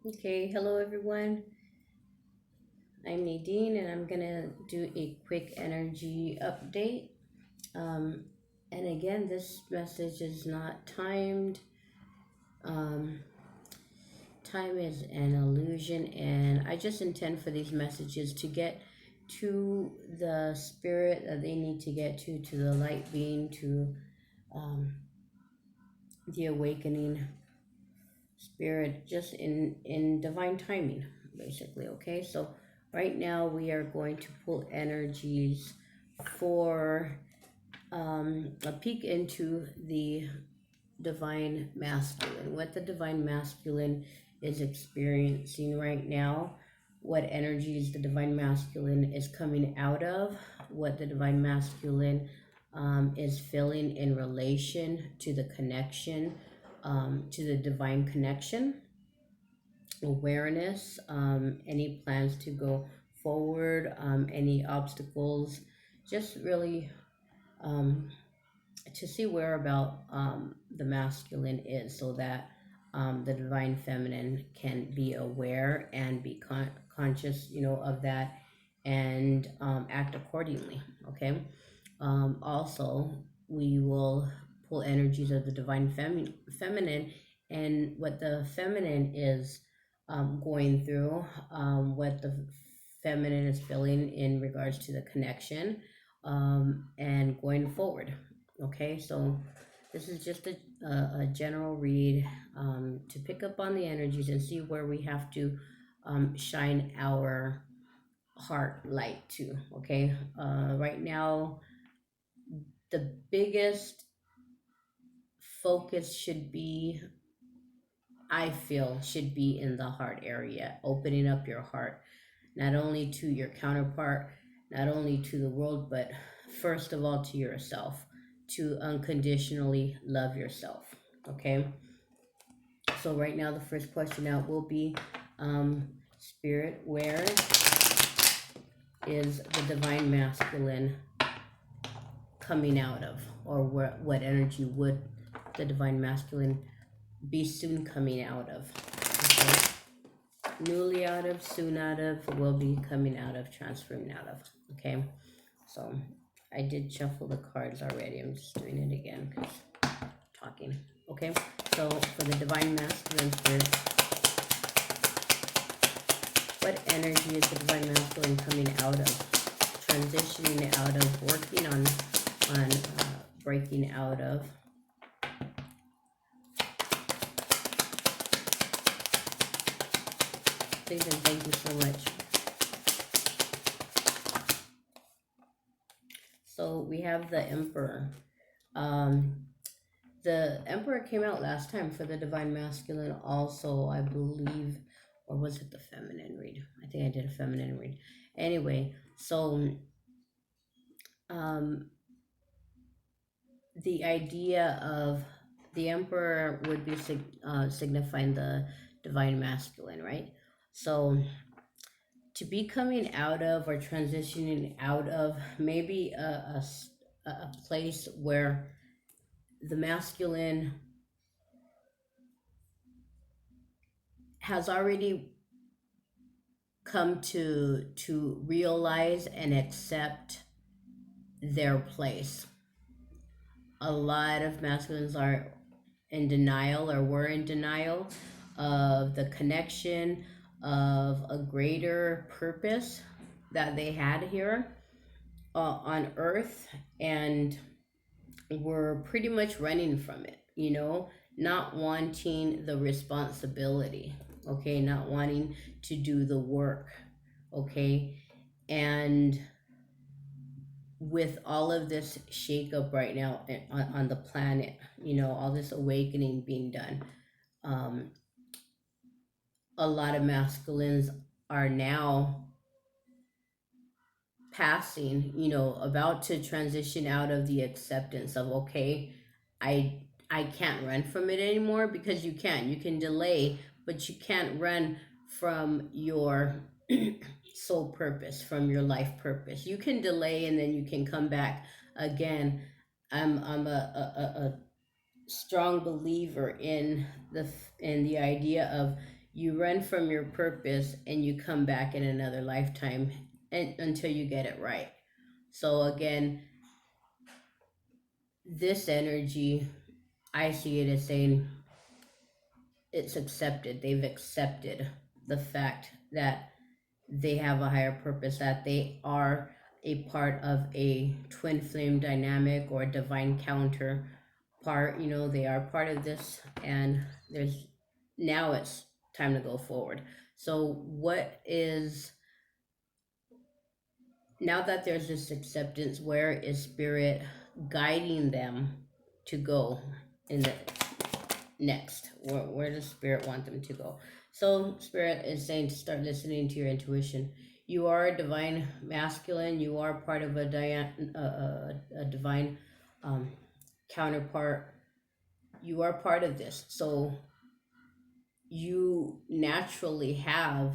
Okay, hello everyone. I'm Nadine and I'm gonna do a quick energy update. Um, and again, this message is not timed. Um, Time is an illusion, and I just intend for these messages to get to the spirit that they need to get to the light being, to um, the awakening spirit, just in divine timing, basically. Okay, so right now we are going to pull energies for a peek into the divine masculine, what the divine masculine is experiencing right now, what energies the divine masculine is coming out of, what the divine masculine is feeling in relation to the connection, to the divine connection, awareness, any plans to go forward, any obstacles, just really um, to see where about the masculine is, so that the divine feminine can be aware and be conscious, of that, and act accordingly. Okay. Also, we will pull energies of the divine feminine, and what the feminine is going through, what the feminine is feeling in regards to the connection, and going forward. Okay, so this is just a general read, to pick up on the energies and see where we have to shine our heart light to. Okay, right now, the biggest focus should be, I feel, should be in the heart area, opening up your heart, not only to your counterpart, not only to the world, but first of all to yourself, to unconditionally love yourself. Okay, so right now the first question out will be, Spirit, where is the divine masculine coming out of, or what energy would the divine masculine be soon coming out of? Okay. Newly out of, soon out of, will be coming out of, transferring out of. Okay, so I did shuffle the cards already. I'm just doing it again because talking. Okay, so for the divine masculine spirit, what energy is the divine masculine coming out of, transitioning out of, working on breaking out of? Please and thank you so much. So we have the Emperor. Um, the Emperor came out last time for the divine masculine, also, I believe, or was it the feminine read? I think I did a feminine read. Anyway, so um, the idea of the Emperor would be signifying the divine masculine, right? So to be coming out of, or transitioning out of, maybe a place where the masculine has already come to realize and accept their place. A lot of masculines are in denial, or were in denial of the connection, of a greater purpose that they had here on earth, and were pretty much running from it, not wanting the responsibility, okay, not wanting to do the work, okay. And with all of this shakeup right now on the planet, all this awakening being done, um, a lot of masculines are now passing, about to transition out of the acceptance of, okay, I can't run from it anymore, because you can delay, but you can't run from your soul purpose, from your life purpose. You can delay and then you can come back again. I'm a strong believer in the idea of You run from your purpose and you come back in another lifetime until you get it right. So again, this energy, I see it as saying it's accepted. They've accepted the fact that they have a higher purpose, that they are a part of a twin flame dynamic or divine counter part. They are part of this, and there's now it's time to go forward. So, what is now that there's this acceptance, where is spirit guiding them to go in the next? Where does spirit want them to go? So spirit is saying to start listening to your intuition. You are a divine masculine. You are part of a divine um, counterpart. You are part of this, so you naturally have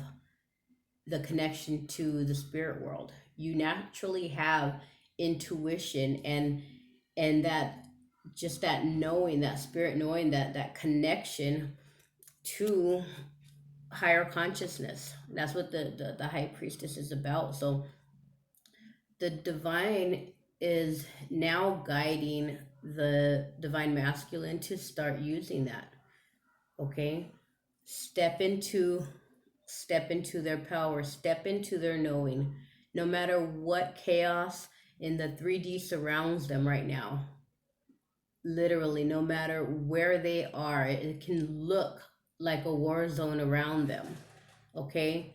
the connection to the spirit world. You naturally have intuition, and that, just that knowing, that spirit knowing, that connection to higher consciousness. That's what the high priestess is about. So the divine is now guiding the divine masculine to start using that. Okay, step into step into their power, step into their knowing. No matter what chaos in the 3D surrounds them right now, literally, no matter where they are, it can look like a war zone around them. Okay,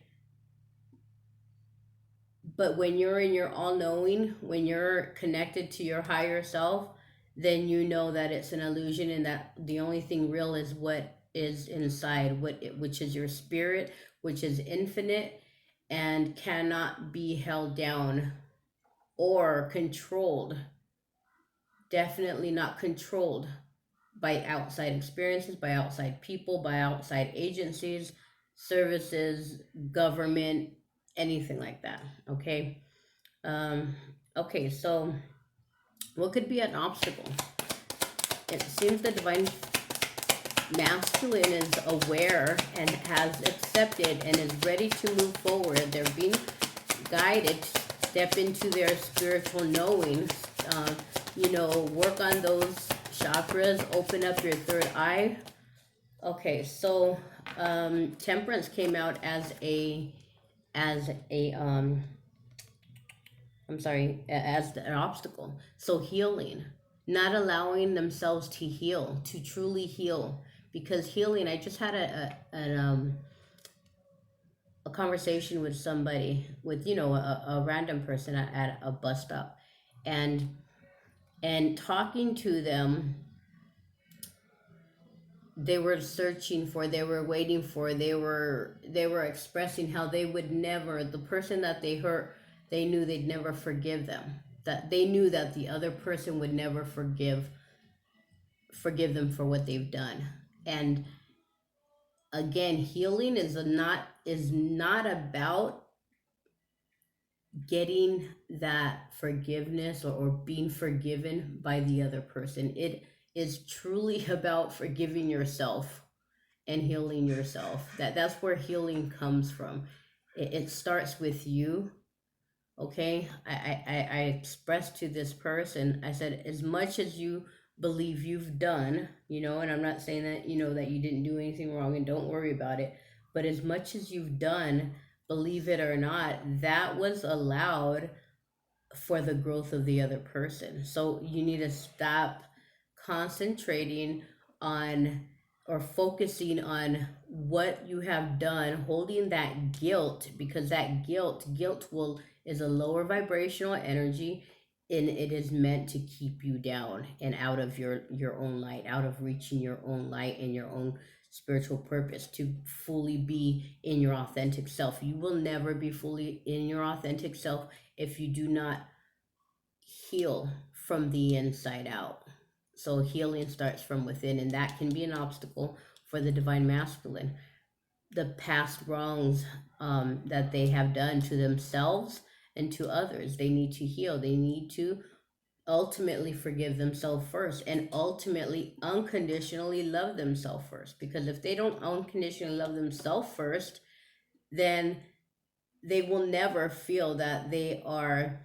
but when you're in your all knowing, when you're connected to your higher self, then you know that it's an illusion, and that the only thing real is what is inside, which is your spirit, which is infinite and cannot be held down or controlled. Definitely not controlled by outside experiences, by outside people, by outside agencies, services, government, anything like that. Okay. Um, okay, so what could be an obstacle? It seems the divine masculine is aware and has accepted and is ready to move forward. They're being guided to step into their spiritual knowing. Work on those chakras, open up your third eye. Okay, so temperance came out as a I'm sorry, as an obstacle. So healing, not allowing themselves to heal, to truly heal, because healing. I just had a conversation with somebody, with a random person at a bus stop, and talking to them. They were searching for, they were waiting for, they were expressing how they would never, the person that they hurt, they knew they'd never forgive them, that they knew that the other person would never forgive them for what they've done. And again, healing is not about getting that forgiveness, or being forgiven by the other person. It is truly about forgiving yourself and healing yourself. That's where healing comes from. It starts with you. Okay, I expressed to this person, I said, as much as you believe you've done, and I'm not saying that that you didn't do anything wrong, and don't worry about it, but as much as you've done, believe it or not, that was allowed for the growth of the other person. So you need to stop concentrating on, or focusing on, what you have done, holding that guilt, because that guilt will is a lower vibrational energy, and it is meant to keep you down and out of your own light, out of reaching your own light and your own spiritual purpose, to fully be in your authentic self. You will never be fully in your authentic self if you do not heal from the inside out. So healing starts from within, and that can be an obstacle for the divine masculine. The past wrongs that they have done to themselves and to others, they need to heal. They need to ultimately forgive themselves first, and ultimately unconditionally love themselves first. Because if they don't unconditionally love themselves first, then they will never feel that they are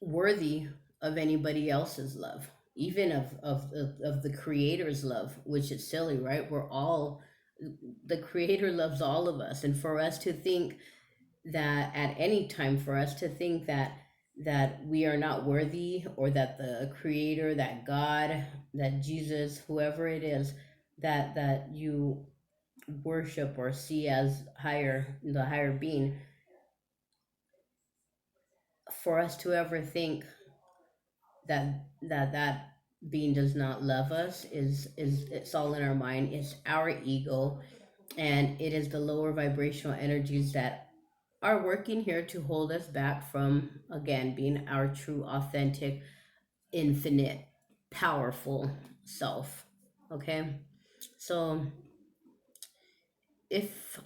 worthy of anybody else's love, even of the creator's love, which is silly, right? We're all, the creator loves all of us. And for us to think that at any time, for us to think that we are not worthy, or that the creator, that God, that Jesus, whoever it is that you worship or see as higher, the higher being, for us to ever think that being does not love us is it's all in our mind. It's our ego, and it is the lower vibrational energies that are working here to hold us back from, again, being our true, authentic, infinite, powerful self. Okay, so if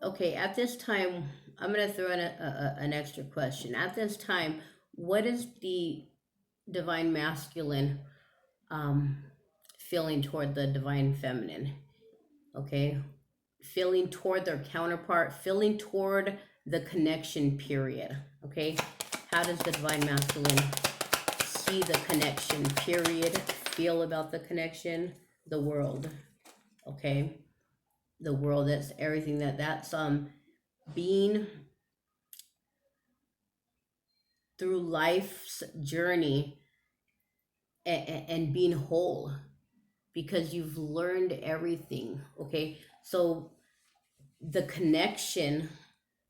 okay, at this time, I'm going to throw in an extra question. At this time, what is the divine masculine um, feeling toward the divine feminine? Okay, feeling toward their counterpart, feeling toward the connection period. Okay, how does the divine masculine see the connection period, feel about the connection, the world? Okay, the world, that's everything that's being through life's journey, and being whole, because you've learned everything. Okay, so the connection,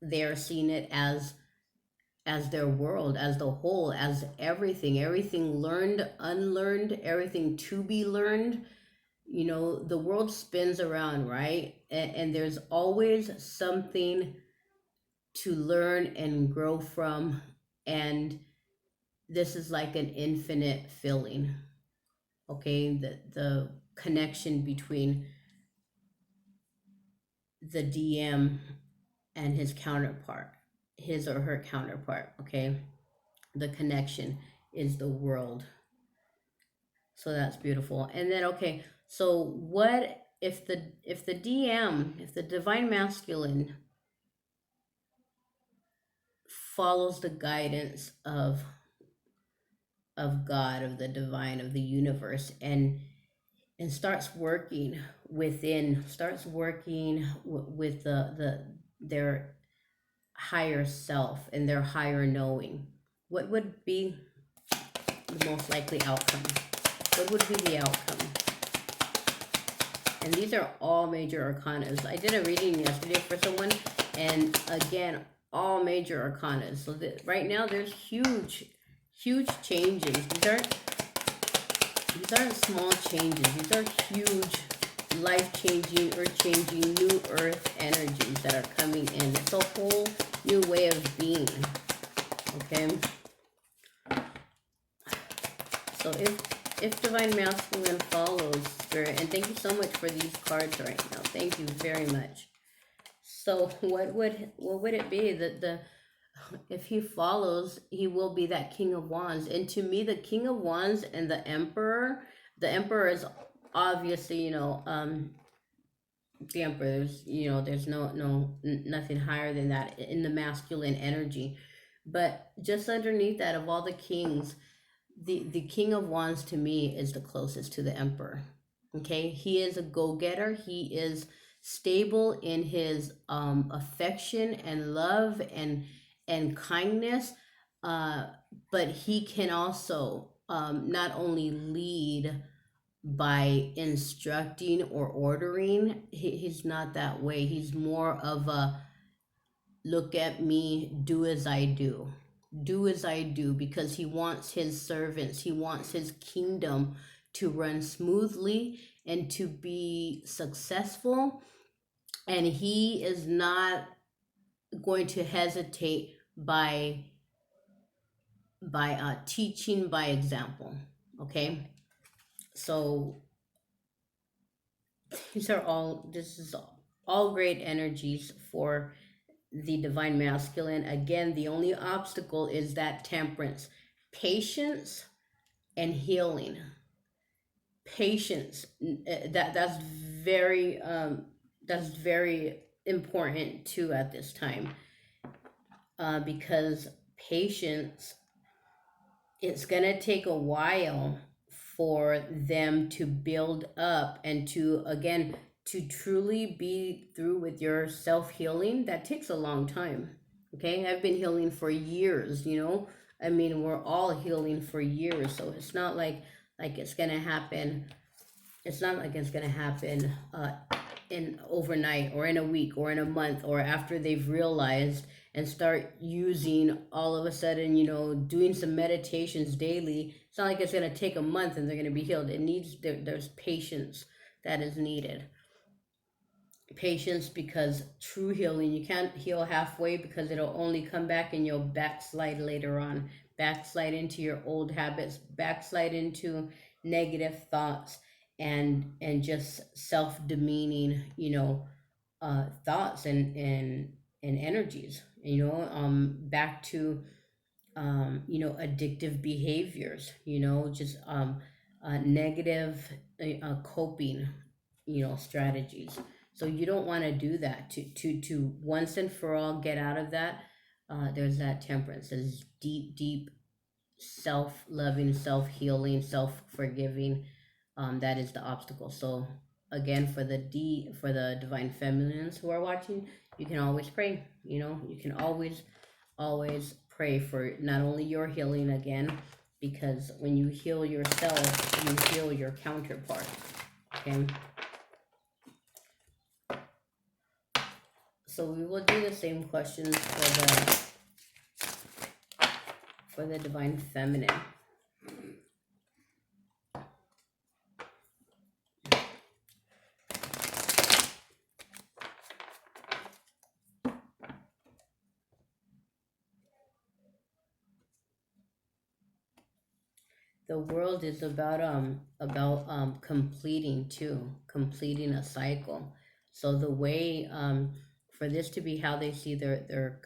they're seeing it as their world, as the whole, as everything learned, unlearned, everything to be learned. The world spins around, right? And there's always something to learn and grow from. And this is like an infinite filling. Okay, the connection between the DM and his counterpart, his or her counterpart. Okay, the connection is the world. So that's beautiful. And then, okay, so what if the DM, if the divine masculine follows the guidance of God, of the divine, of the universe, and starts working within, starts working with their higher self and their higher knowing, what would be the most likely outcome? What would be the outcome? And these are all major arcanas. I did a reading yesterday for someone, and again, all major arcanas. So that right now there's huge changes. These aren't small changes. These are huge, life-changing, earth-changing, new earth energies that are coming in. It's a whole new way of being. Okay. So if divine masculine follows spirit, and thank you so much for these cards right now. Thank you very much. So what would it be that the if he follows, he will be that King of Wands. And to me, the King of Wands and the Emperor is obviously, the Emperor. There's nothing higher than that in the masculine energy. But just underneath that, of all the kings, the King of Wands to me is the closest to the Emperor. Okay, he is a go-getter. He is stable in his affection and love and kindness, uh, but he can also not only lead by instructing or ordering. He's not that way. He's more of a look at me, do as I do. Do as I do, because he wants his servants, he wants his kingdom to run smoothly and to be successful. And he is not going to hesitate by teaching by example. Okay, so this is all great energies for the divine masculine. Again, the only obstacle is that temperance, patience, and healing. Patience, very that's very important too at this time, because patience, it's going to take a while for them to build up and to, again, to truly be through with your self healing. That takes a long time. Okay, I've been healing for years, you know. I mean, we're all healing for years, so it's not like it's going to happen. It's not like it's going to happen in overnight or in a week or in a month or after they've realized and start using all of a sudden, you know, doing some meditations daily. It's not like it's going to take a month and they're going to be healed. It needs there's patience that is needed. Patience, because true healing, you can't heal halfway, because it'll only come back and you'll backslide later on, backslide into your old habits, backslide into negative thoughts, and just self-demeaning, you know, thoughts and energies, you know, back to you know, addictive behaviors, you know, just negative coping, you know, strategies. So you don't want to do that. To once and for all get out of that. There's that temperance, there's deep self-loving, self-healing, self-forgiving. That is the obstacle. So again, for the divine feminines who are watching, you can always pray. You know, you can always pray for not only your healing, again, because when you heal yourself, you heal your counterpart. Okay. So we will do the same questions for the divine feminine. The world is about completing too, completing a cycle. So the way, for this to be how they see their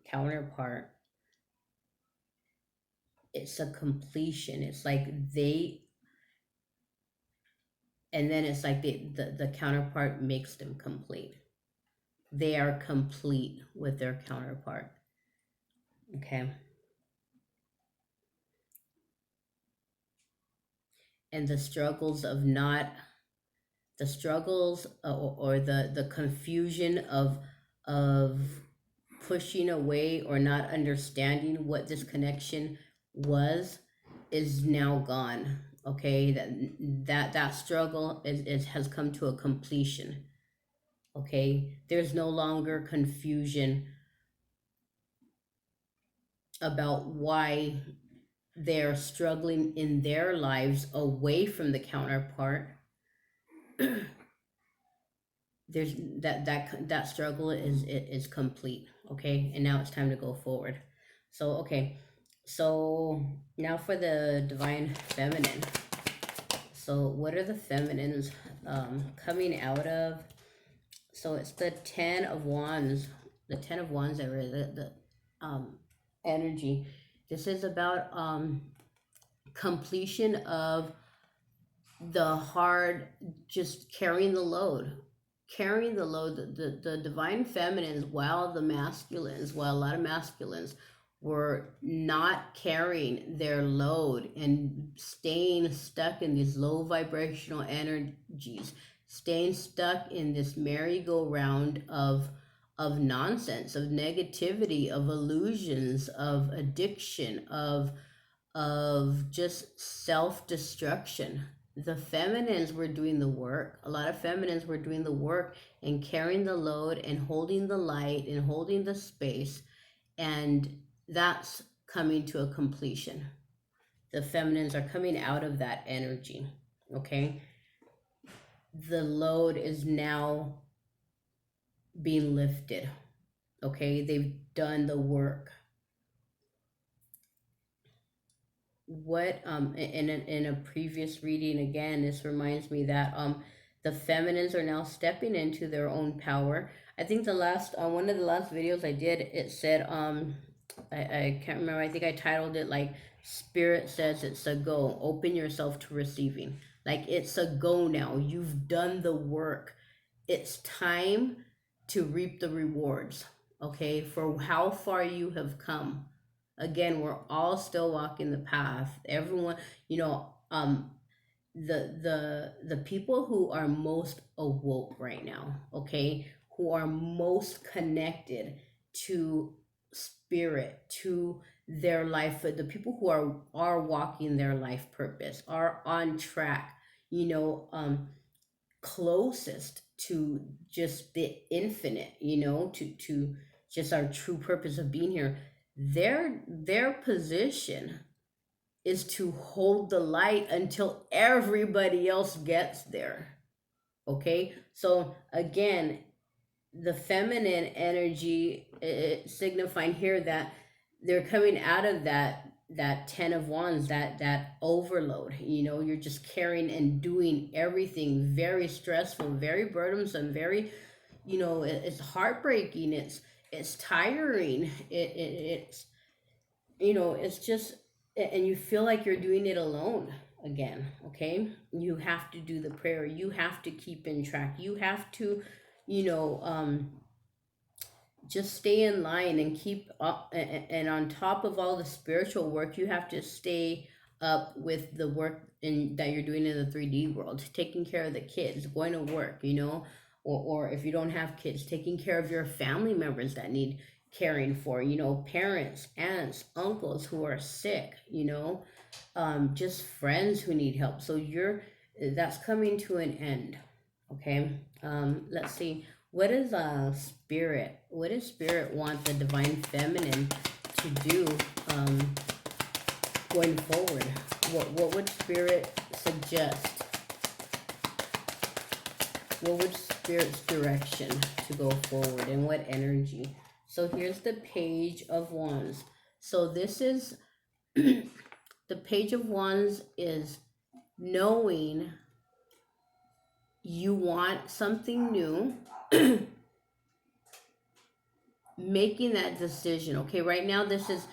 counterpart, it's a completion. It's like they, and then it's like the counterpart makes them complete. They are complete with their counterpart. Okay. And the struggles of not, the struggles, or the confusion of pushing away or not understanding what this connection was, is now gone. Okay, that struggle is has come to a completion. Okay, there's no longer confusion about why they're struggling in their lives away from the counterpart. There's that struggle is complete. Okay, and now it's time to go forward. So okay, so now for the divine feminine. So what are the feminines coming out of? So it's the 10 of wands. The 10 of wands, that really the energy. This is about completion of the hard, just carrying the load, carrying the load. The divine feminines, while a lot of masculines were not carrying their load and staying stuck in these low vibrational energies, staying stuck in this merry-go-round of nonsense, of negativity, of illusions, of addiction, of just self-destruction. The feminines were doing the work. A lot of feminines were doing the work and carrying the load and holding the light and holding the space, and that's coming to a completion. The feminines are coming out of that energy. Okay, the load is now being lifted. Okay, they've done the work. What in a previous reading, again, this reminds me that the feminines are now stepping into their own power. I think the last one of the last videos I did, it said I can't remember. I think I titled it like Spirit says it's a go. Open yourself to receiving. Like it's a go now. You've done the work. It's time to reap the rewards. Okay, for how far you have come. Again, we're all still walking the path. Everyone, the people who are most awoke right now, okay, who are most connected to spirit, to their life, the people who are walking their life purpose, are on track, you know, closest to just the infinite, to just our true purpose of being here. Their position is to hold the light until everybody else gets there. Okay? So again, the feminine energy, signifying here that they're coming out of that 10 of wands, that overload. You're just carrying and doing everything very stressful, very burdensome, very, it's heartbreaking, it's tiring, it's it's just, and you feel like you're doing it alone again. Okay, you have to do the prayer, you have to keep in track, you have to, you know um just stay in line and keep up, and on top of all the spiritual work, you have to stay up with the work that you're doing in the 3D world, taking care of the kids, going to work, or if you don't have kids, taking care of your family members that need caring for, parents, aunts, uncles who are sick, just friends who need help. So that's coming to an end. Okay. Let's see. What does spirit want the divine feminine to do, um, going forward? What would spirit suggest? What would spirit's direction to go forward, and what energy? So here's the page of wands. So this is the page of wands is knowing you want something new, making that decision. Okay, right now this is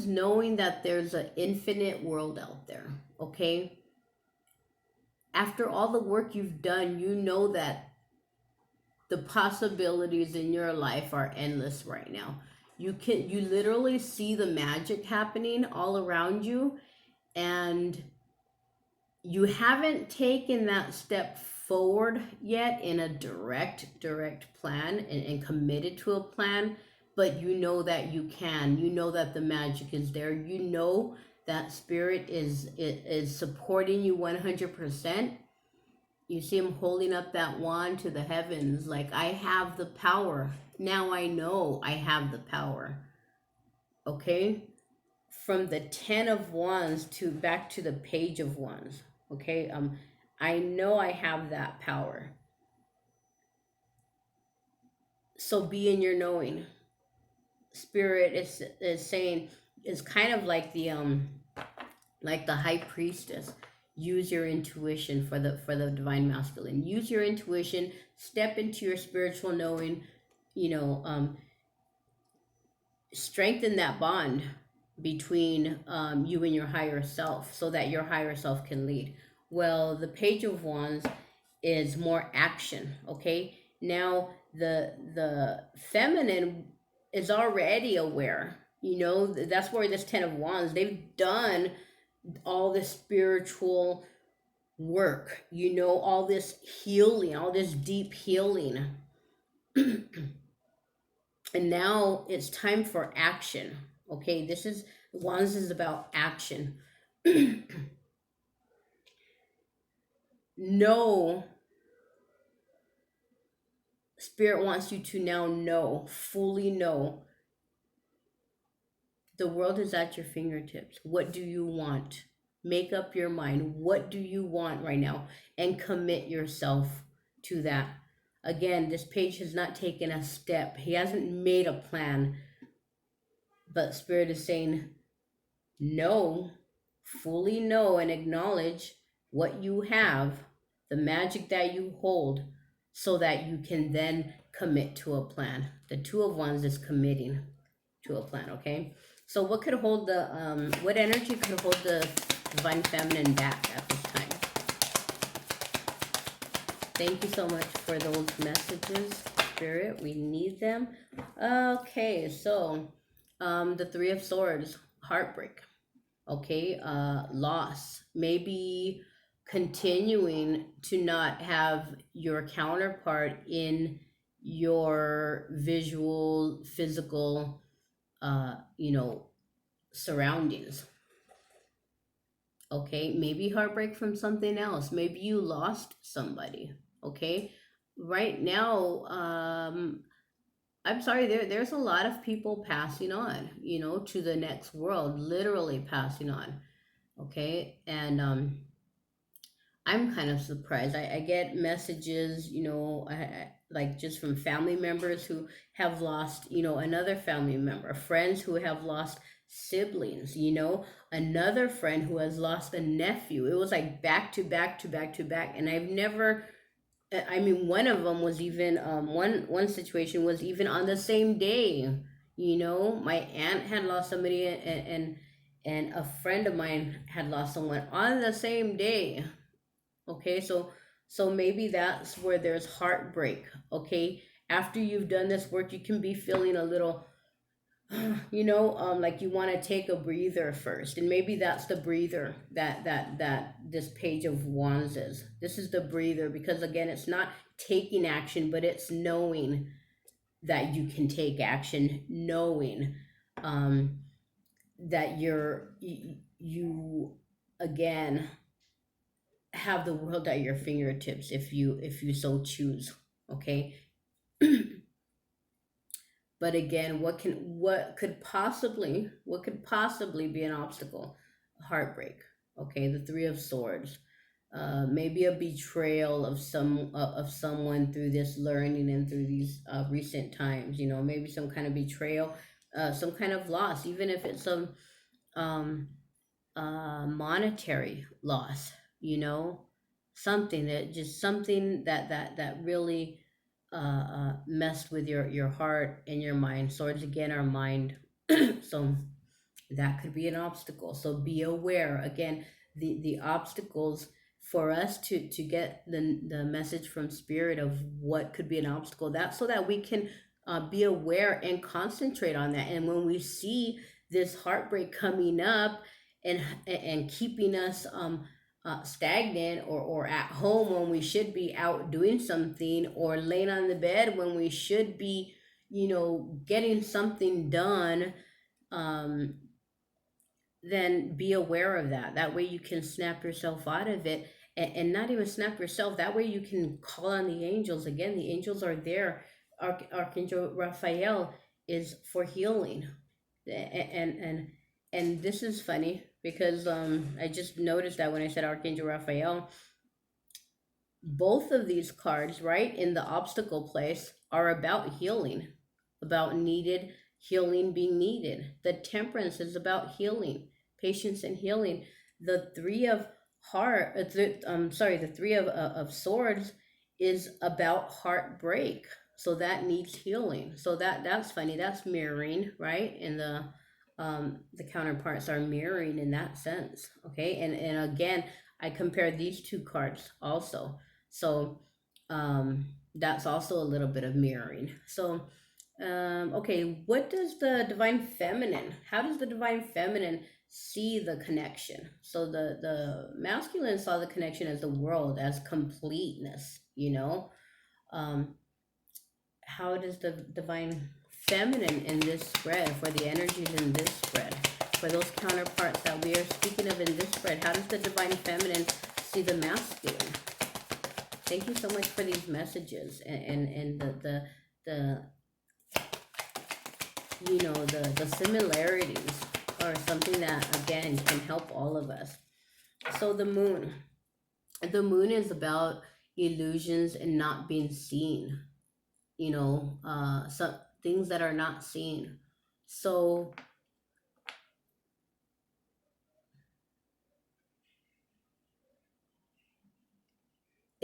knowing that there's an infinite world out there. Okay, after all the work you've done, you know that the possibilities in your life are endless right now. You literally see the magic happening all around you, and you haven't taken that step forward yet in a direct plan, and committed to a plan, but you know that you can. You know that the magic is there. You know that spirit is supporting you 100%. You see him holding up that wand to the heavens, like, I have the power. Now I know I have the power. Okay? From the 10 of wands to back to the page of wands. Okay? I know I have that power. So be in your knowing. Spirit is saying, is kind of like the high priestess. Use your intuition for the divine masculine. Use your intuition, step into your spiritual knowing, you know strengthen that bond between, you and your higher self, so that your higher self can lead. Well, the page of wands is more action. Okay, now the feminine is already aware. That's where this 10 of wands, they've done all this spiritual work, all this healing, all this deep healing. And now it's time for action. Okay, this is wands is about action. No, spirit wants you to now know, fully know, the world is at your fingertips. What do you want? Make up your mind. What do you want right now? And commit yourself to that. Again, this page has not taken a step. He hasn't made a plan. But Spirit is saying, no, fully know and acknowledge what you have, the magic that you hold, so that you can then commit to a plan. The Two of Wands is committing to a plan, okay? So what could hold the what energy could hold the divine feminine back at this time? Thank you so much for those messages, Spirit. We need them. Okay, so the Three of Swords, heartbreak. Okay, loss. Maybe continuing to not have your counterpart in your visual, physical, you know, surroundings. Okay, maybe heartbreak from something else. Maybe you lost somebody. Okay, right now, I'm sorry, there's a lot of people passing on, to the next world, literally passing on. Okay, and I'm kind of surprised. I get messages, like just from family members who have lost, another family member, friends who have lost siblings, another friend who has lost a nephew. It was like back to back to back to back. And I've never, I mean, one of them was even, one situation was even on the same day. My aunt had lost somebody, and a friend of mine had lost someone on the same day. Okay, so maybe that's where there's heartbreak. Okay, after you've done this work, you can be feeling a little, like you want to take a breather first, and maybe that's the breather that this Page of Wands is. This is the breather, because again, it's not taking action, but it's knowing that you can take action, knowing um, that you again have the world at your fingertips if you so choose. Okay. But again, what could possibly be an obstacle? Heartbreak. Okay, the Three of Swords. Maybe a betrayal of someone through this learning and through these recent times. Maybe some kind of betrayal, some kind of loss, even if it's some um, monetary loss, you know, something that really messed with your heart and your mind. Swords again are mind, so that could be an obstacle. So be aware again, the obstacles for us to get the message from spirit of what could be an obstacle, that so that we can be aware and concentrate on that. And when we see this heartbreak coming up and keeping us stagnant, or at home when we should be out doing something, or laying on the bed when we should be getting something done, um, then be aware of that. That way you can snap yourself out of it, and not even snap yourself. That way you can call on the angels. Again, the angels are there. Archangel Raphael is for healing. And this is funny because I just noticed that when I said Archangel Raphael, both of these cards, right, in the obstacle place are about healing, about needed healing being needed. The Temperance is about healing, patience and healing. The Three of the Three of Swords is about heartbreak. So that needs healing. So that's funny. That's mirroring, right? And the counterparts are mirroring in that sense. Okay, and again, I compared these two cards also. So that's also a little bit of mirroring. So okay, what does the divine feminine, how does the divine feminine see the connection? So the masculine saw the connection as the world, as completeness, um how does the divine feminine in this spread, for the energies in this spread, for those counterparts that we are speaking of in this spread, how does the divine feminine see the masculine? Thank you so much for these messages, and the the similarities are something that again can help all of us. So the moon is about illusions and not being seen, some things that are not seen. So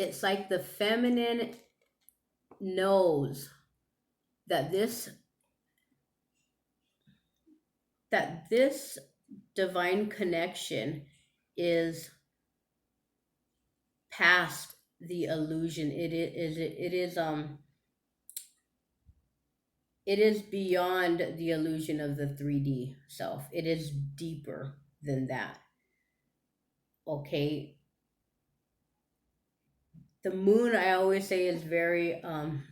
it's like the feminine knows that this divine connection is past the illusion. It is beyond the illusion of the 3D self. It is deeper than that. Okay, the moon, I always say, is very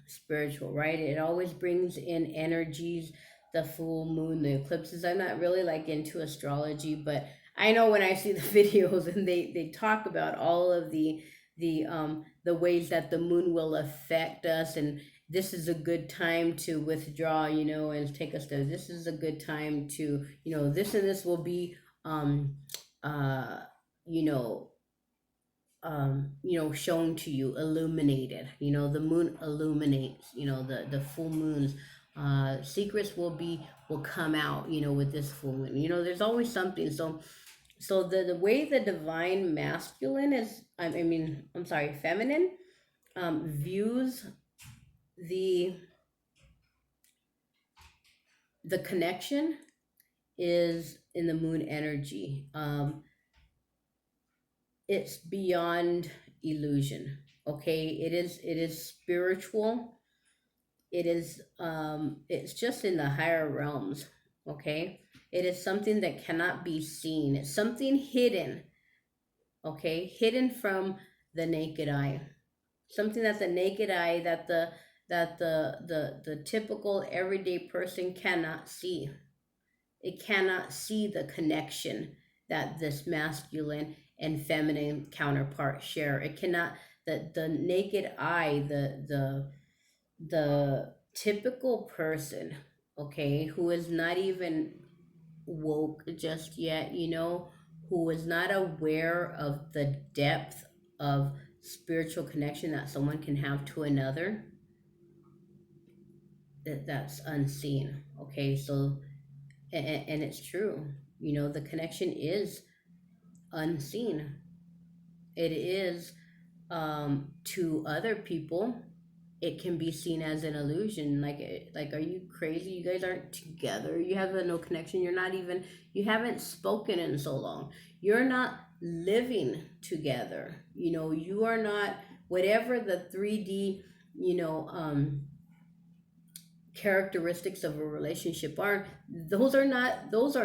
spiritual, right? It always brings in energies. The full moon, the eclipses, I'm not really like into astrology, but I know when I see the videos and they talk about all of the ways that the moon will affect us, and this is a good time to withdraw, and take a step. This is a good time to, this and this will be um uh you know shown to you, illuminated. The moon illuminates. The full moons. Secrets will come out. With this full moon. There's always something. So the way the divine masculine is, I'm sorry, feminine, views the the connection is in the moon energy. It's beyond illusion. Okay, it is spiritual. It's just in the higher realms. Okay, it is something that cannot be seen. It's something hidden. Okay, hidden from the naked eye. Something that the naked eye, that the typical everyday person cannot see. It cannot see the connection that this masculine and feminine counterpart share. It cannot. The naked eye, the typical person, okay, who is not even woke just yet, who is not aware of the depth of spiritual connection that someone can have to another, that's unseen. Okay, so and it's true. The connection is unseen. It is, to other people, it can be seen as an illusion. Like, are you crazy? You guys aren't together. You have no connection. You haven't spoken in so long. You're not living together. You are not, whatever the 3D, you know, characteristics of a relationship are. Those are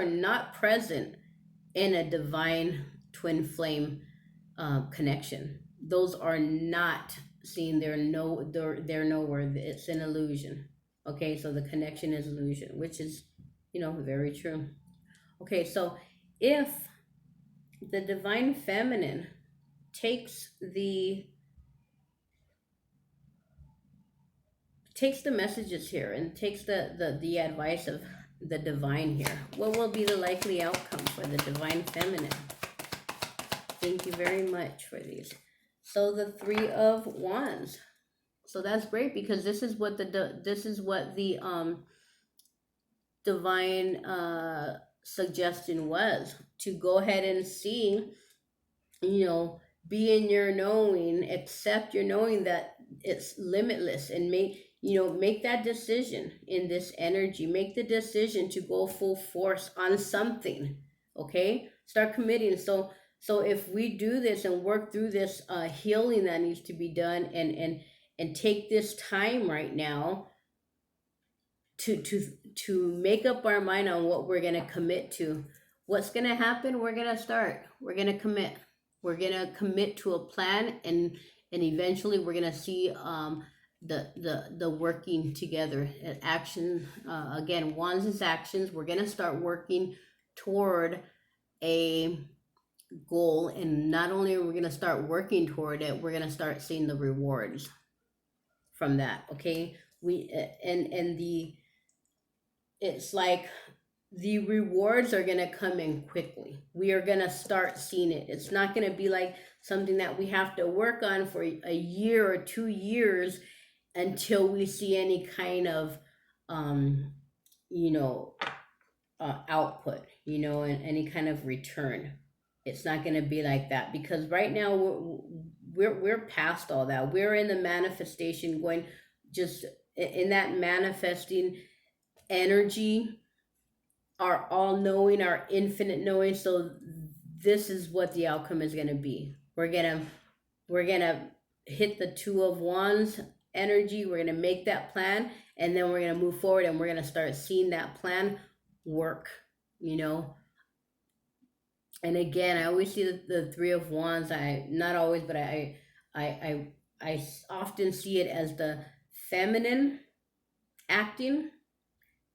not present in a divine twin flame connection. Those are not seen. They're nowhere. It's an illusion. Okay, so the connection is illusion, which is, very true. Okay, so if the divine feminine takes the takes the messages here and takes the advice of the divine here, what will be the likely outcome for the divine feminine? Thank you very much for these. So the 3 of Wands. So that's great, because this is what the divine suggestion was, to go ahead and see, you know be in your knowing, accept your knowing that it's limitless, and make that decision in this energy. Make the decision to go full force on something. Okay, start committing. So if we do this and work through this healing that needs to be done, and take this time right now to make up our mind on what we're going to commit to. What's going to happen? We're going to commit. We're going to commit to a plan, and eventually we're going to see the working together. Action, again, wands is actions. We're going to start working toward a goal, and not only are we going to start working toward it, we're going to start seeing the rewards from that. Okay, we and the it's like the rewards are going to come in quickly. We are going to start seeing it. It's not going to be like something that we have to work on for a year or 2 years until we see any kind of um you know output, and any kind of return. It's not going to be like that, because right now we're past all that. We're in the manifestation, going just in that manifesting energy, our all knowing, our infinite knowing. So this is what the outcome is going to be. We're gonna hit the two of wands energy. We're gonna make that plan, and then we're gonna move forward, and we're gonna start seeing that plan work. You know, and again, I always see the three of wands. I not always, but I often see it as the feminine acting,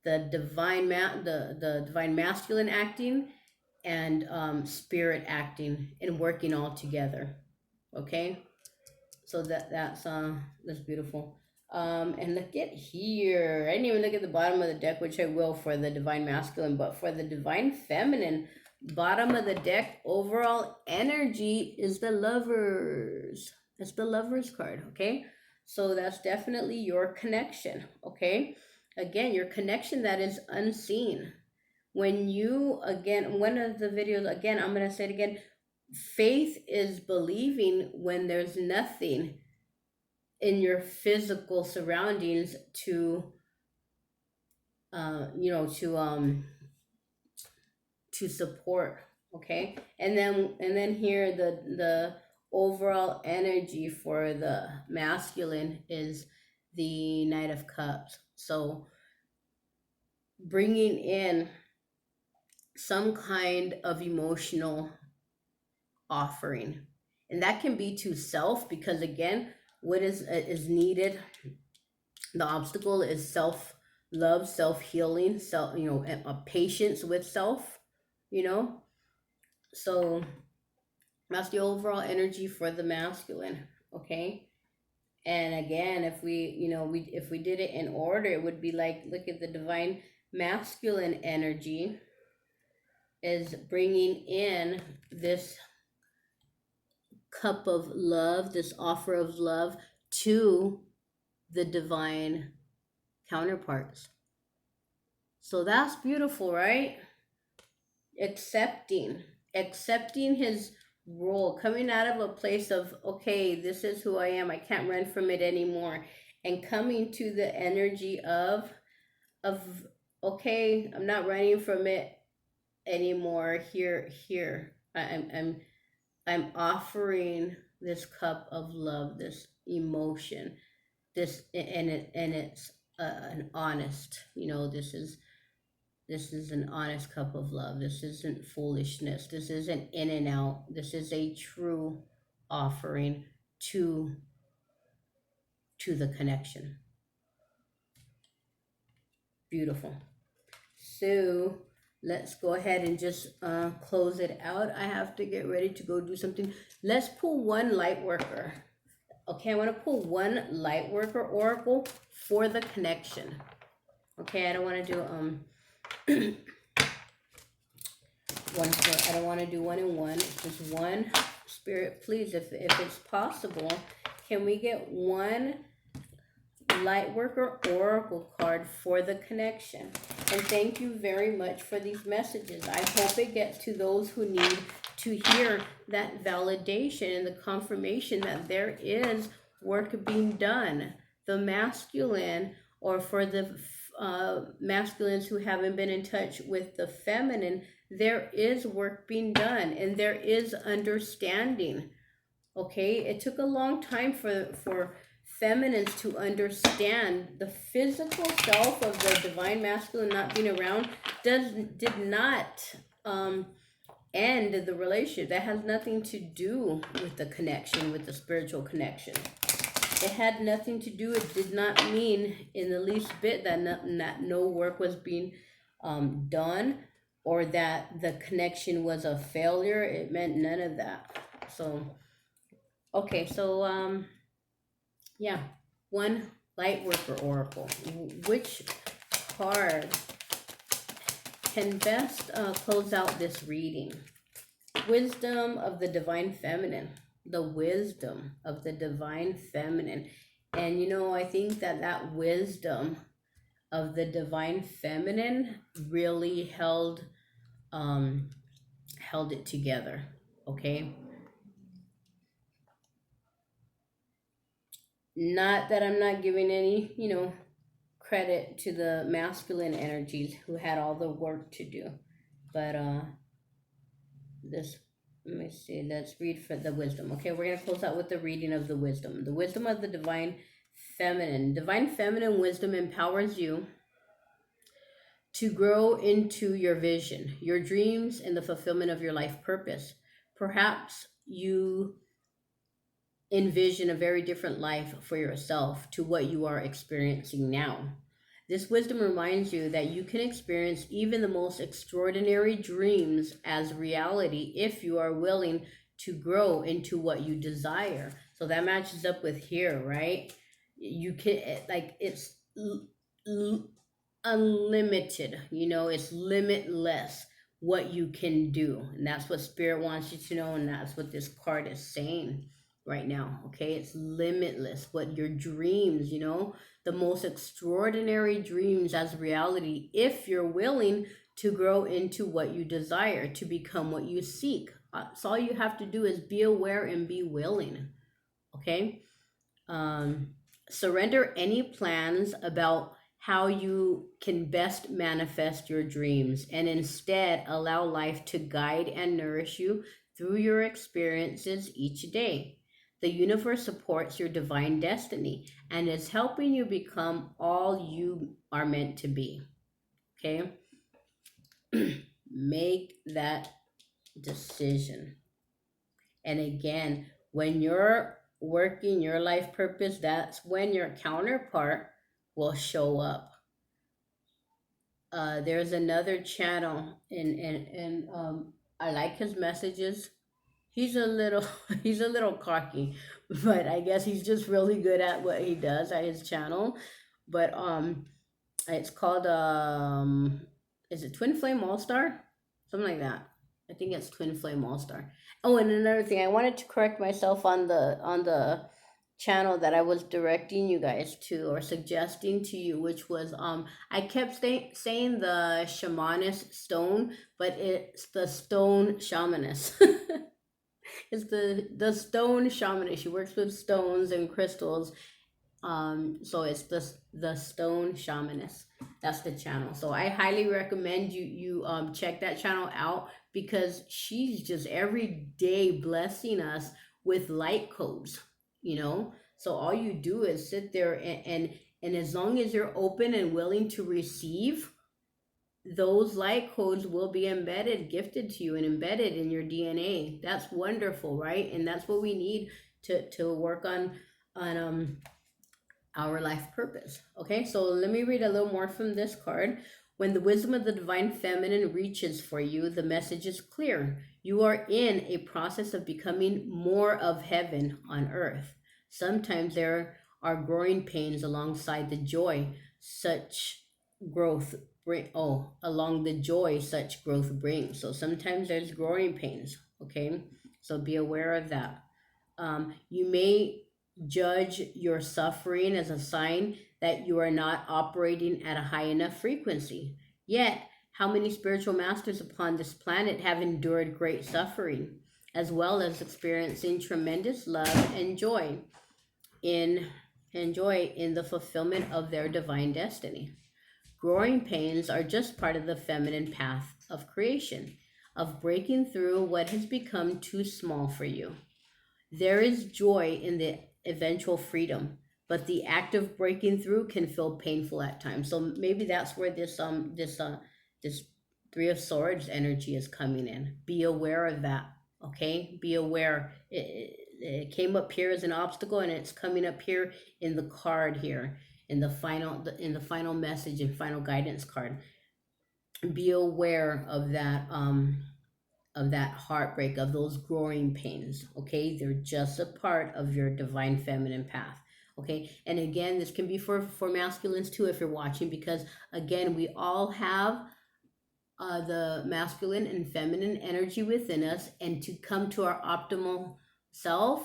the divine masculine acting, and spirit acting and working all together. Okay, so that's beautiful. And look at here. I didn't even look at the bottom of the deck, which I will for the divine masculine, but for the divine feminine, bottom of the deck, overall energy is the lovers. That's the lovers card, okay? So that's definitely your connection, okay? Again, your connection that is unseen. When you, again, one of the videos, again, I'm going to say it again, faith is believing when there's nothing in your physical surroundings to you know to support. Okay, and then here the overall energy for the masculine is the Knight of Cups. So bringing in some kind of emotional offering, and that can be to self, because again, what is needed, the obstacle is self love, self healing, self, patience with self, you know. So that's the overall energy for the masculine. Okay, and again, if we did it in order, it would be like, look at the divine masculine energy is bringing in this cup of love, this offer of love to the divine counterparts. So that's beautiful, right? Accepting his role, coming out of a place of, okay, this is who I am, I can't run from it anymore, and coming to the energy of okay, I'm not running from it anymore. Here I'm offering this cup of love, this emotion, this, and it's an honest, this is an honest cup of love. This isn't foolishness. This isn't in and out. This is a true offering to the connection. Beautiful. So let's go ahead and just close it out. I have to get ready to go do something. Let's pull one light worker. Okay, I want to pull one light worker oracle for the connection. Okay, I don't want to do I don't want to do one and one. It's just one. Spirit, please, if it's possible, can we get one light worker oracle card for the connection? And thank you very much for these messages. I hope it gets to those who need to hear that validation and the confirmation that there is work being done. The masculine, or for the masculines who haven't been in touch with the feminine, there is work being done, and there is understanding. Okay, it took a long time for feminines to understand the physical self of the divine masculine not being around did not end the relationship. That has nothing to do with the connection, with the spiritual connection. It had nothing to do. It did not mean in the least bit that no work was being done, or that the connection was a failure. It meant none of that. So, okay, so yeah, one light worker oracle. Which card can best close out this reading? Wisdom of the divine feminine. The wisdom of the divine feminine. And I think that wisdom of the divine feminine really held it together. Okay, Not that I'm not giving any, credit to the masculine energies who had all the work to do. But this let me see, let's read for the wisdom. Okay, we're gonna close out with the reading of the wisdom. The wisdom of the divine feminine. Divine feminine wisdom empowers you to grow into your vision, your dreams, and the fulfillment of your life purpose. Perhaps you envision a very different life for yourself to what you are experiencing now. This wisdom reminds you that you can experience even the most extraordinary dreams as reality if you are willing to grow into what you desire. So that matches up with here, right? You can, like, it's unlimited, it's limitless what you can do. And that's what spirit wants you to know, and that's what this card is saying right now. Okay, it's limitless what your dreams, the most extraordinary dreams as reality if you're willing to grow into what you desire, to become what you seek. So all you have to do is be aware and be willing. Okay. um, Surrender any plans about how you can best manifest your dreams, and instead allow life to guide and nourish you through your experiences each day. The universe supports your divine destiny and is helping you become all you are meant to be. Okay? Make that decision. And again, when you're working your life purpose, that's when your counterpart will show up. There's another channel, and I like his messages. He's a little he's a little cocky, but I guess he's just really good at what he does at his channel. But it's called is it Twin Flame All Star? Something like that. I think it's Twin Flame All Star. Oh, and another thing, I wanted to correct myself on the channel that I was directing you guys to, or suggesting to you, which was I kept saying the shamanist stone, but it's the stone shamanist. It's the stone shamanist. She works with stones and crystals, so it's the stone shamanist. That's the channel. So I highly recommend you check that channel out, because she's just every day blessing us with light codes, so all you do is sit there, and as long as you're open and willing to receive, those light codes will be embedded, gifted to you, and embedded in your DNA. That's wonderful, right? And that's what we need to work on our life purpose. Okay, so let me read a little more from this card. When the wisdom of the divine feminine reaches for you, the message is clear. You are in a process of becoming more of heaven on earth. Sometimes there are growing pains alongside the joy such growth bring along the joy such growth brings. So sometimes there's growing pains. Okay, so be aware of that. You may judge your suffering as a sign that you are not operating at a high enough frequency. Yet, how many spiritual masters upon this planet have endured great suffering, as well as experiencing tremendous love in and joy in the fulfillment of their divine destiny? Growing pains are just part of the feminine path of creation, of breaking through what has become too small for you. There is joy in the eventual freedom, but the act of breaking through can feel painful at times. So maybe that's where this Three of Swords energy is coming in. Be aware of that. Okay, be aware. It came up here as an obstacle, and it's coming up here in the card here, in the final message and final guidance card. Be aware of that heartbreak, of those growing pains. Okay, they're just a part of your divine feminine path. Okay, and again, this can be for masculines too, if you're watching, because again, we all have the masculine and feminine energy within us, and to come to our optimal self,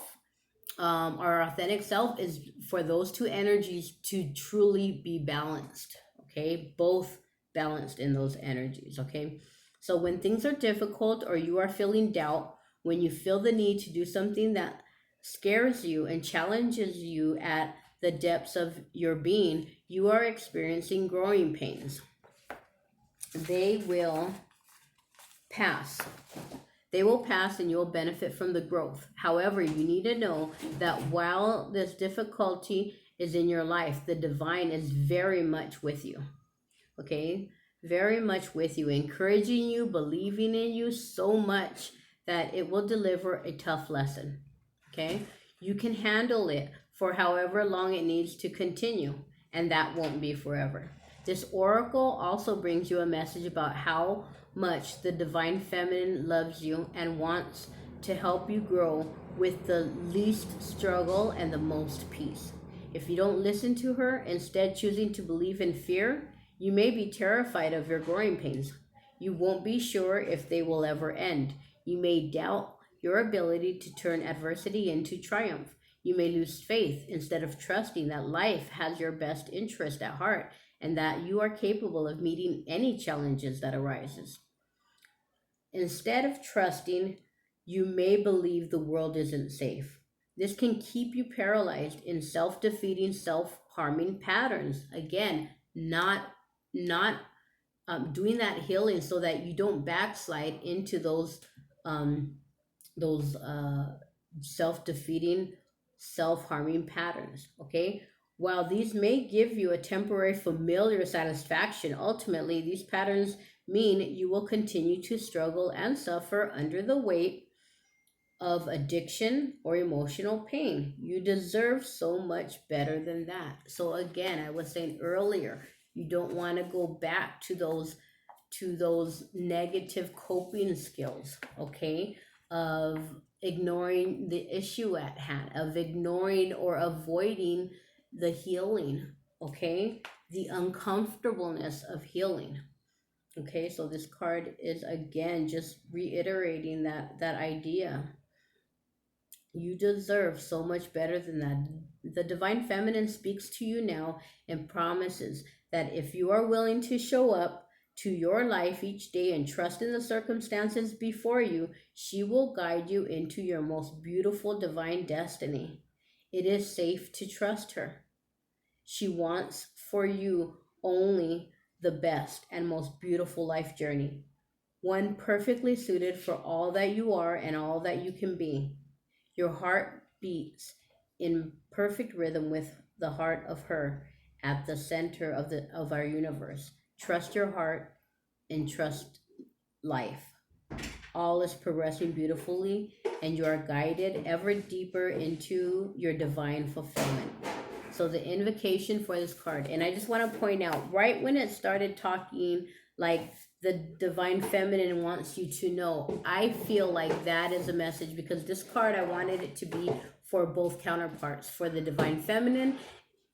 our authentic self, is for those two energies to truly be balanced. Okay, both balanced in those energies. Okay, so when things are difficult or you are feeling doubt, when you feel the need to do scares you and challenges you at the depths of your being, you are experiencing growing pains. They will pass. They will pass and you'll benefit from the growth. However, you need to know that while this difficulty is in your life, the divine is very much with you. Okay? Very much with you, encouraging you, believing in you so much that it will deliver a tough lesson. Okay? You can handle it for however long it needs to continue, and that won't be forever. This oracle also brings you a message about how much the divine feminine loves you and wants to help you grow with the least struggle and the most peace. If you don't listen to her, instead choosing to believe in fear, you may be terrified of your growing pains. You won't be sure if they will ever end. You may doubt your ability to turn adversity into triumph. You may lose faith instead of trusting that life has your best interest at heart and that you are capable of meeting any challenges that arises. Instead of trusting, you may believe the world isn't safe. This can keep you paralyzed in self-defeating, self-harming patterns. Again, not doing that healing so that you don't backslide into um, those self-defeating, self-harming patterns. Okay, while these may give you a temporary familiar satisfaction, ultimately these patterns mean you will continue to struggle and suffer under the weight of addiction or emotional pain. You deserve so much better than that. So again, I was saying earlier, you don't want to go back to those negative coping skills, okay? Of ignoring the issue at hand, of ignoring or avoiding the healing, okay? The uncomfortableness of healing. Okay, so this card is again just reiterating that idea. You deserve so much better than that. The divine feminine speaks to you now and promises that if you are willing to show up to your life each day and trust in the circumstances before you, she will guide you into your most beautiful divine destiny. It is safe to trust her. She wants for you only the best and most beautiful life journey, one perfectly suited for all that you are and all that you can be. Your heart beats in perfect rhythm with the heart of her at the center of our universe. Trust your heart and trust life. All is progressing beautifully and you are guided ever deeper into your divine fulfillment. So the invocation for this card, and I just want to point out, right when it started talking like the divine feminine wants you to know, I feel like that is a message because this card, I wanted it to be for both counterparts, for the divine feminine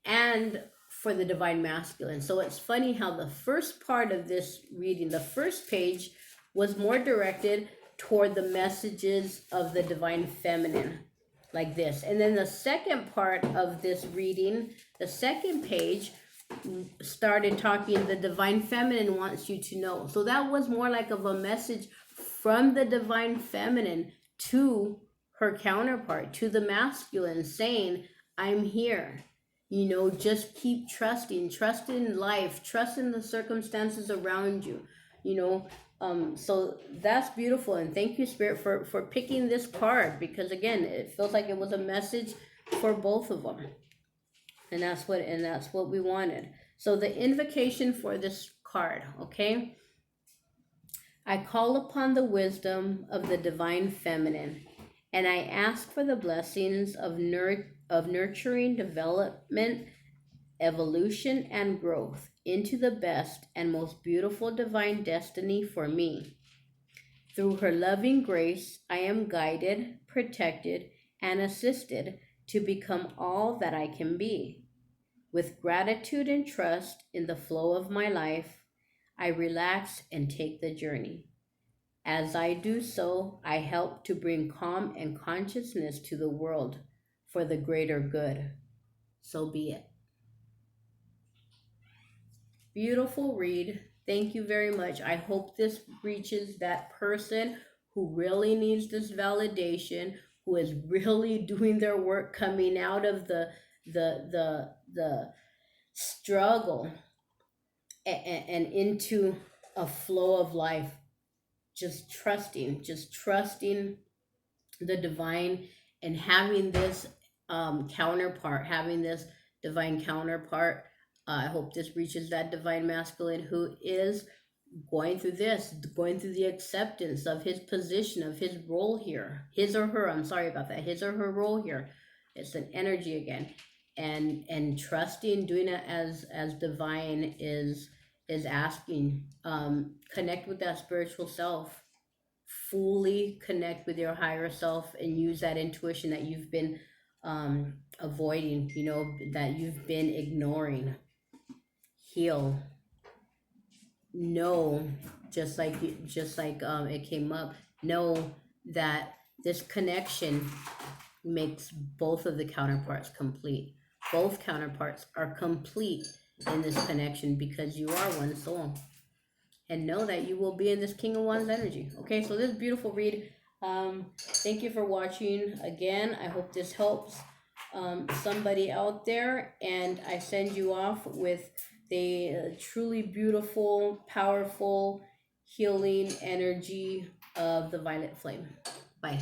and for the divine masculine. So it's funny how the first part of this reading, the first page, was more directed toward the messages of the divine feminine, like this. And then the second part of this reading, the second page, started talking the divine feminine wants you to know. So that was more like of a message from the divine feminine to her counterpart, to the masculine, saying, I'm here. You know, just keep trusting, trust in life, trust in the circumstances around you, you know. So that's beautiful, and thank you, Spirit, for picking this card, because again, it feels like it was a message for both of them, and that's what we wanted. So the invocation for this card, okay? I call upon the wisdom of the divine feminine, and I ask for the blessings of nurturing development, evolution, and growth into the best and most beautiful divine destiny for me. Through her loving grace, I am guided, protected, and assisted to become all that I can be. With gratitude and trust in the flow of my life, I relax and take the journey. As I do so, I help to bring calm and consciousness to the world for the greater good. So be it. Beautiful read. Thank you very much. I hope this reaches that person who really needs this validation, who is really doing their work, coming out of the struggle, and into a flow of life, just trusting the divine, and having this counterpart, having this divine counterpart. I hope this reaches that divine masculine who is going through the acceptance of his position, of his role here, his or her, I'm sorry about that, his or her role here. It's an energy again. And trusting, doing it as divine is asking. Connect with that spiritual self, fully connect with your higher self, and use that intuition that you've been avoiding, that you've been ignoring. Heal. Know, just like it came up, know that this connection makes both of the counterparts complete. Both counterparts are complete in this connection, because you are one soul. And know that you will be in this King of Wands energy. Okay, so this beautiful read. Thank you for watching again. I hope this helps somebody out there, and I send you off with the truly beautiful, powerful, healing energy of the violet flame. Bye.